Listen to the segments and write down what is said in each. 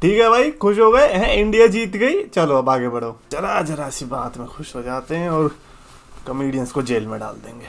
ठीक है भाई, खुश हो गए हैं, इंडिया जीत गई, चलो अब आगे बढ़ो। जरा जरा सी बात में खुश हो जाते हैं और कॉमेडियंस को जेल में डाल देंगे।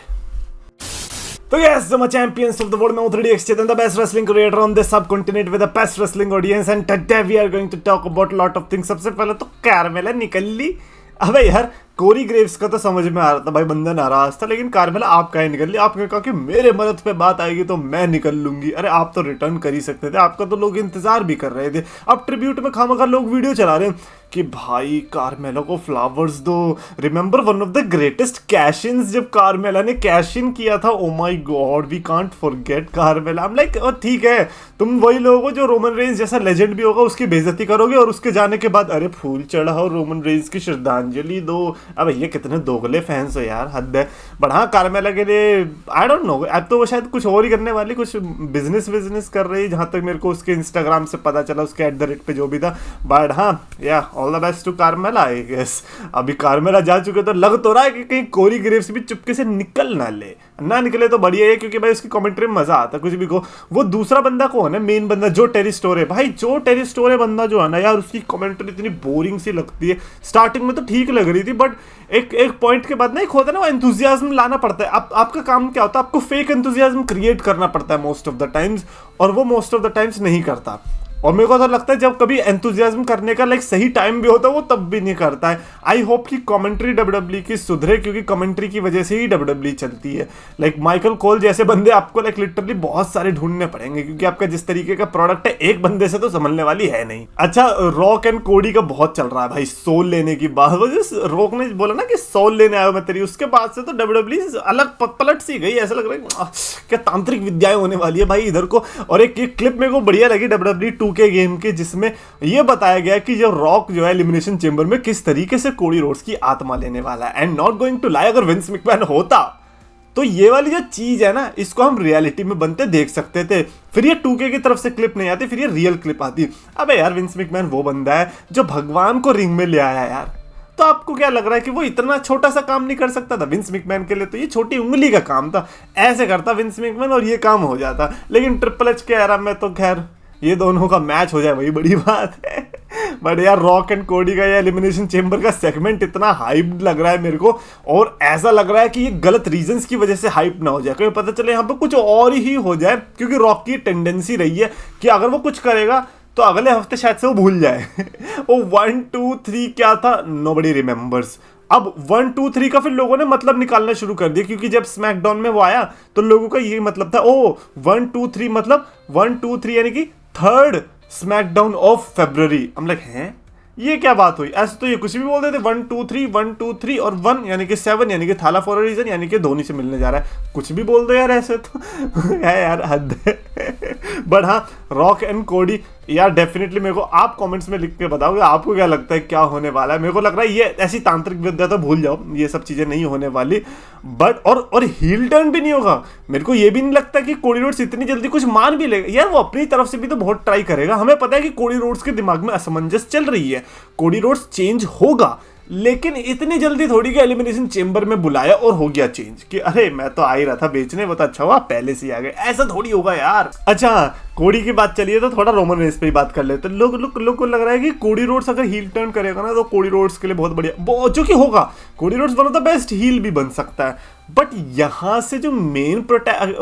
तो yes, I'm a champions of the world. I'm 3DX Chetan, the best wrestling creator on this subcontinent with the best wrestling audience, and today we are going to talk about a lot of things. सबसे पहले तो Carmella निकल ली। अबे यार, कोरी Graves का तो समझ में आ रहा था भाई, बंदा नाराज था, लेकिन कार्मेला आप काहे निकल ली? आपने कहा कि मेरे मदद पे बात आएगी तो मैं निकल लूंगी। अरे आप तो रिटर्न कर ही सकते थे, आपका तो लोग इंतजार भी कर रहे थे। अब ट्रिब्यूट में खामखा लोग वीडियो चला रहे हैं कि भाई कार्मेला को फ्लावर्स दो। Remember one of the greatest cash ins जब कार्मेला ने कैश इन किया था, oh my god we can't forget Carmela. I'm like, ठीक है, तुम वही लोग हो जो रोमन रेंज जैसा लेजेंड भी होगा उसकी बेइज्जती करोगे और उसके जाने के बाद अरे फूल चढ़ाओ, रोमन रेंज की श्रद्धांजलि दो। अब ये कितने दोगले फैंस हो यार, हद है। बट हाँ, कार्मेला के लिए आई डोंट नो, अब तो वो शायद कुछ और ही करने वाली, कुछ बिजनेस कर रही, जहां तक मेरे को उसके इंस्टाग्राम से पता चला, उसके @ पे जो भी था। बट हाँ, yeah all the best to Carmella I guess. अभी कार्मेला जा चुके तो लग तो रहा है कि कहीं कोरी ग्रेव्स भी चुपके से निकल ना निकले तो बढ़िया है, क्योंकि भाई उसकी कमेंट्री में मजा आता है कुछ भी को। वो दूसरा बंदा कौन है, मेन बंदा जो टेरी स्टोरे भाई, जो टेरी स्टोरे बंदा जो है ना यार, उसकी कमेंट्री इतनी बोरिंग सी लगती है। स्टार्टिंग में तो ठीक लग रही थी, बट एक पॉइंट के बाद ना, एक होता है ना, वो एंथुजियाज्म लाना पड़ता है। आपका काम क्या होता है, आपको फेक एंथुजियाज्म क्रिएट करना पड़ता है मोस्ट ऑफ द टाइम्स, और वो मोस्ट ऑफ द टाइम्स नहीं करता। और मेरे को तो लगता है जब कभी एंथुजियाज्म करने का सही टाइम भी होता है वो तब भी नहीं करता है। आई होप कि कमेंट्री डब्ल्यूडब्ल्यूई की सुधरे, क्योंकि कमेंट्री की वजह से ही डब्ल्यूडब्ल्यूई चलती है। माइकल कोल जैसे बंदे आपको लिटरली बहुत सारे ढूंढने पड़ेंगे, क्योंकि आपका जिस तरीके का प्रोडक्ट है एक बंदे से तो संभलने वाली है नहीं। अच्छा, रॉक एंड कोडी का बहुत चल रहा है भाई, सोल लेने की बात। वो जो रॉक ने बोला ना कि सोल लेने आया मैं तेरी, उसके बाद से तो डब्ल्यूडब्ल्यूई अलग पलट सी गई। ऐसा लग रहा है क्या तांत्रिक विद्याएं होने वाली है भाई इधर को। और एक क्लिप मेरे को बढ़िया लगी डब्ल्यूडब्ल्यूई के गेम के, जिसमें यह बताया गया कि जो रॉक जो है एलिमिनेशन चेंबर में किस तरीके से कोडी रोड्स की आत्मा लेने वाला है। And not going to lie, अगर विंस मैकमैन होता तो ये वाली जो चीज है ना, इसको हम रियलिटी में बनते देख सकते थे। फिर ये 2K की तरफ से क्लिप नहीं आती, फिर ये रियल क्लिप आती। अबे यार, विंस मैकमैन वो बंदा है जो भगवान को रिंग में ले आया यार। तो आपको क्या लग रहा है कि वो इतना छोटा सा काम नहीं कर सकता था? विंस मैकमैन के लिए तो ये छोटी उंगली का काम था। ऐसे करता विंस मैकमैन और ये काम हो जाता। लेकिन ट्रिपल एच के एरा में तो खैर ये दोनों का मैच हो जाए वही बड़ी बात है। बट यार, रॉक एंड कोडी का ये एलिमिनेशन चेंबर का सेगमेंट इतना हाइप्ड लग रहा है मेरे को, और ऐसा लग रहा है कि ये गलत रीजंस की वजह से हाइप ना हो जाए, क्योंकि पता चले यहाँ पे कुछ और ही हो जाए। क्योंकि रॉक की टेंडेंसी रही है कि अगर वो कुछ करेगा तो अगले हफ्ते शायद से वो भूल जाए। वो 1 2 3 क्या था, नोबडी रिमेंबर्स। अब 1 2 3 का फिर लोगों ने मतलब निकालना शुरू कर दिया, क्योंकि जब स्मैकडाउन में वो आया तो लोगों का ये मतलब था, ओ 1 2 3 मतलब 1 2 3 यानी कि 3rd स्मैकडाउन ऑफ फरवरी। हम लाइक हैं, ये क्या बात हुई? ऐसे तो ये कुछ भी बोल देते, 1 2 3 1 2 3 और 1 यानी कि 7 यानी कि थाला फॉर अ रीजन, यानी कि धोनी से मिलने जा रहा है। कुछ भी बोल दो यार, ऐसे तो है यार, हद है। बट हाँ, रॉक एंड कोडी यार डेफिनेटली मेरे को आप कमेंट्स में लिख के बताओगे आपको क्या लगता है क्या होने वाला है। मेरे को लग रहा है ये ऐसी तांत्रिक विद्या तो भूल जाओ, ये सब चीजें नहीं होने वाली। बट और हील टर्न भी नहीं होगा। मेरे को ये भी नहीं लगता कि कोडी रोड्स इतनी जल्दी कुछ मान भी लेगा यार। वो अपनी तरफ से भी तो बहुत ट्राई करेगा। हमें पता है कि कोडी रोड्स के दिमाग में असमंजस चल रही है, कोडी रोड्स चेंज होगा, लेकिन इतनी जल्दी थोड़ी के एलिमिनेशन चेंबर में बुलाया और हो गया चेंज कि अरे मैं तो आ ही रहा था बेचने, वो तो अच्छा हुआ पहले से ही आ गए। ऐसा थोड़ी होगा यार। अच्छा, कोडी की बात चलिए तो थोड़ा रोमन रेंज पे ही बात कर लेते हैं। लोग को लग रहा है कि कोडी रोड्स अगर हील टर्न करेगा ना तो कोडी रोड्स के लिए बहुत बढ़िया, जो कि होगा। Cody Rhodes one of the best heel भी बन सकता है। बट यहां से जो मेन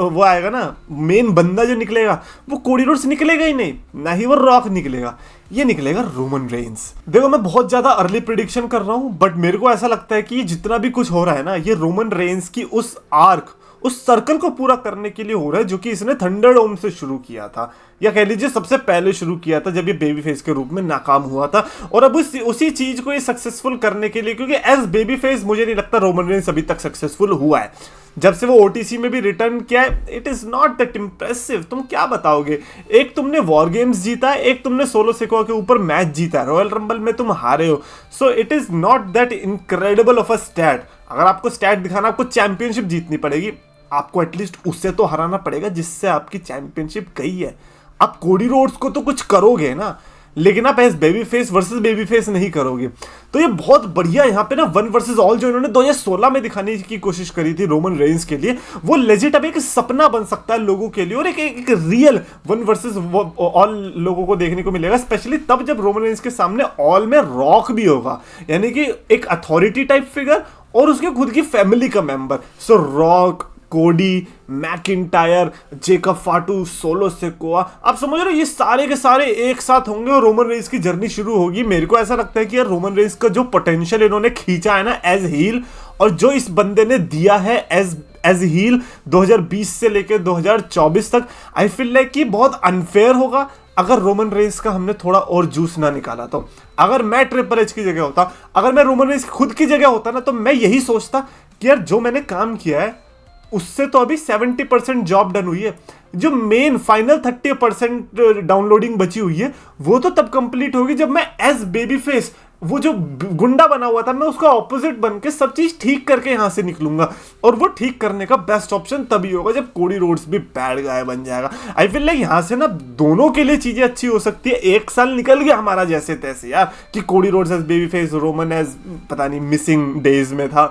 वो आएगा ना, मेन बंदा जो निकलेगा वो कोडी रोड्स निकलेगा ही नहीं, ना ही वो रॉक निकलेगा, ये निकलेगा रोमन रेंज। देखो, मैं बहुत ज्यादा अर्ली प्रिडिक्शन कर रहा हूं, बट मेरे को ऐसा लगता है कि जितना भी कुछ हो रहा है ना, ये रोमन रेंज की उस आर्क, उस सर्कल को पूरा करने के लिए हो रहा है जो कि इसने थंडरडोम से शुरू किया था, या कह लीजिए सबसे पहले शुरू किया था जब ये बेबी फेस के रूप में नाकाम हुआ था। और अब उसी चीज को ये सक्सेसफुल करने के लिए, क्योंकि एज बेबी फेस मुझे नहीं लगता रोमन रेंज अभी तक सक्सेसफुल हुआ है। जब से वो ओटीसी में भी रिटर्न किया है, it is not that impressive. तुम क्या बताओगे? एक तुमने वॉर गेम्स जीता है, एक तुमने सोलो सिकोआ के ऊपर मैच जीता है, रॉयल रंबल में तुम हारे हो। So it is not that incredible of a stat. अगर आपको स्टैट दिखाना, आपको चैंपियनशिप जीतनी पड़ेगी, आपको एटलीस्ट उससे तो हराना पड़ेगा जिससे आपकी चैंपियनशिप गई है। आप कोडी रोड्स को तो कुछ करोगे ना। लेकिन आप as babyface versus babyface नहीं करोगे। तो ये बहुत बढ़िया यहाँ पे ना वन वर्सेस ऑल जो इन्होंने 2016 में दिखाने की कोशिश करी थी रोमन रेंस के लिए, वो लेजिट अब एक सपना बन सकता है लोगों के लिए, और एक रियल वन वर्सेस ऑल लोगों को देखने को मिलेगा, स्पेशली तब जब रोमन रेंस के सामने ऑल में रॉक भी होगा, यानी कि एक अथॉरिटी टाइप फिगर और उसके खुद की फैमिली का मेंबर। सो रॉक, कोडी, मैकिंटायर, जेकब फाटू, सोलो सिकोआ, आप समझ रहे हो ये सारे के सारे एक साथ होंगे और रोमन रेंस की जर्नी शुरू होगी। मेरे को ऐसा लगता है कि यार रोमन रेंस का जो पोटेंशियल इन्होंने खींचा है ना एज हील, और जो इस बंदे ने दिया है एज हील 2020 से लेकर 2024 तक, आई फील लाइक कि बहुत अनफेयर होगा अगर रोमन रेंस का हमने थोड़ा और जूस ना निकाला। तो अगर मैं ट्रिपल एच की जगह होता, अगर मैं रोमन रेंस खुद की जगह होता ना, तो मैं यही सोचता कि यार जो मैंने काम किया है उससे तो अभी 70% जॉब डन हुई है, जो मेन फाइनल 30% डाउनलोडिंग बची हुई है वो तो तब कंप्लीट होगी जब मैं एज बेबी फेस, वो जो गुंडा बना हुआ था, मैं उसका ऑपोजिट बन के सब चीज ठीक करके यहां से निकलूंगा। और वो ठीक करने का बेस्ट ऑप्शन तभी होगा जब कोडी रोड्स भी बैड गाय बन जाएगा। आई फील लाइक यहां से ना दोनों के लिए चीजें अच्छी हो सकती है। एक साल निकल गया हमारा जैसे तैसे यार, कि Cody Rhodes as babyface, Roman as पता नहीं मिसिंग डेज में था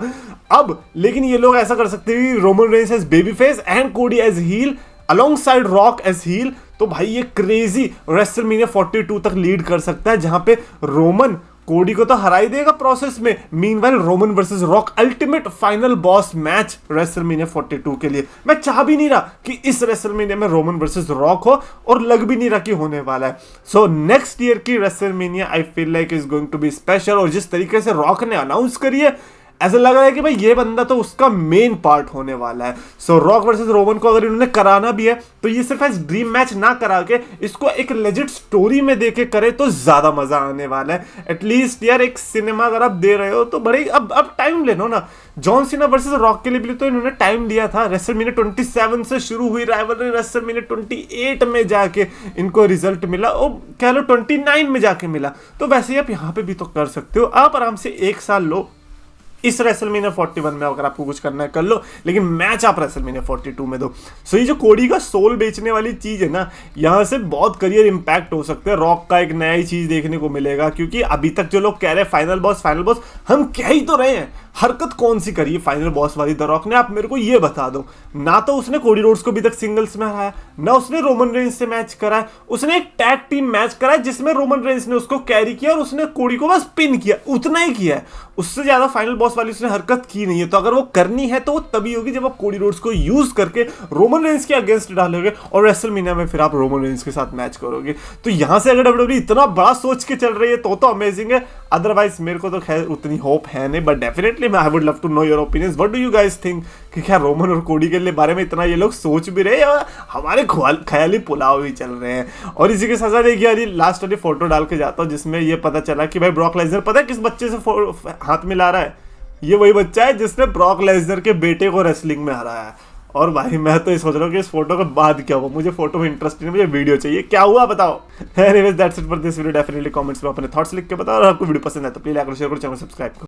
अब, लेकिन ये लोग ऐसा कर सकते हैं Roman Reigns as babyface and Cody as heel alongside Rock as heel. तो भाई ये क्रेजी रेसलमेनिया 42 तक लीड कर सकता है, जहां पे रोमन कोडी को तो हरा ही देगा प्रोसेस में। Meanwhile Roman versus rock ultimate final boss match WrestleMania 42 के लिए। मैं चाह भी नहीं रहा कि इस रेसलमेनिया में रोमन वर्सेस रॉक हो, और लग भी नहीं रहा कि होने वाला है। सो नेक्स्ट ईयर की WrestleMania I feel like is going to be special. और जिस तरीके से रॉक ने अनाउंस करी है, ऐसा लग रहा है कि भाई ये बंदा तो उसका मेन पार्ट होने वाला है। सो रॉक वर्सेस रोमन को अगर इन्होंने कराना भी है तो ये सिर्फ एज ड्रीम मैच ना करा के इसको एक लेजिट स्टोरी में देके करे तो ज्यादा मजा आने वाला है। एटलीस्ट यार एक सिनेमा अगर आप दे रहे हो तो बड़े अब टाइम ले लो ना। जॉन सीना वर्सेस रॉक के लिए भी तो इन्होंने टाइम दिया था। रेसलमेनिया 27 से शुरू हुई राइवलरी, रेसलमेनिया 28 में जाके इनको रिजल्ट मिला, और कह लो 29 में जाके मिला। तो वैसे ही आप यहाँ पे भी तो कर सकते हो। आप आराम से एक साल लो इस रेसलमेनिया 41 में, अगर आपको कुछ करना है कर लो, लेकिन मैच आप रेसलमेनिया 42 में दो। सो ये जो कोडी का सोल बेचने वाली चीज है ना, यहाँ से बहुत करियर इंपैक्ट हो सकते हैं। रॉक का एक नया ही चीज देखने को मिलेगा, क्योंकि अभी तक जो लोग कह रहे हैं फाइनल बॉस, हम कह ही तो रहे हैं, हरकत कौन सी करी है फाइनल बॉस वाली द रॉक ने, आप मेरे को ये बता दो। ना तो उसने कोडी रोड्स को अभी तक सिंगल्स में हराया, ना उसने रोमन रेंस से मैच करा है। उसने एक टैग टीम मैच करा है जिसमें रोमन रेंस ने उसको कैरी किया और उसने कोडी को बस पिन किया, उतना ही किया है। उससे ज्यादा फाइनल बॉस वाली उसने हरकत की नहीं है। तो अगर वो करनी है तो वो तभी होगी जब आप कोडी रोड्स को यूज करके रोमन रेंस के अगेंस्ट डालोगे और रेसलमेनिया में फिर आप रोमन रेंस के साथ मैच करोगे। तो यहां से अगर डब्ल्यूडब्ल्यूई इतना बड़ा सोच के चल रही है तो अमेजिंग है। अदरवाइज मेरे को तो खैर उतनी होप है नहीं, but definitely I would love to know your opinions. What do you guys think कि क्या रोमन और कोडी के बारे में इतना ये लोग सोच भी रहे हैं, हमारे ख्याली पुलाव भी चल रहे हैं। और इसी के साथ साथ एक यार लास्ट वाली फोटो डाल के जाता हूँ जिसमें ये पता चला कि भाई ब्रॉक लेसनर पता है किस बच्चे से हाथ मिला रहा है, ये वही बच्चा है जिसने ब्रॉक लेसनर के बेटे को रेसलिंग में हराया है। और भाई मैं तो ये सोच रहा हूँ कि इस फोटो के बाद क्या हुआ, मुझे फोटो में इंटरेस्ट नहीं, मुझे वीडियो चाहिए, क्या हुआ बताओ। Anyways that's it for this video. Definitely comments में अपने थॉट्स लिख के बताओ, और आपको वीडियो पसंद है तो प्लीज लाइक और शेयर करो, चैनल सब्सक्राइब करो।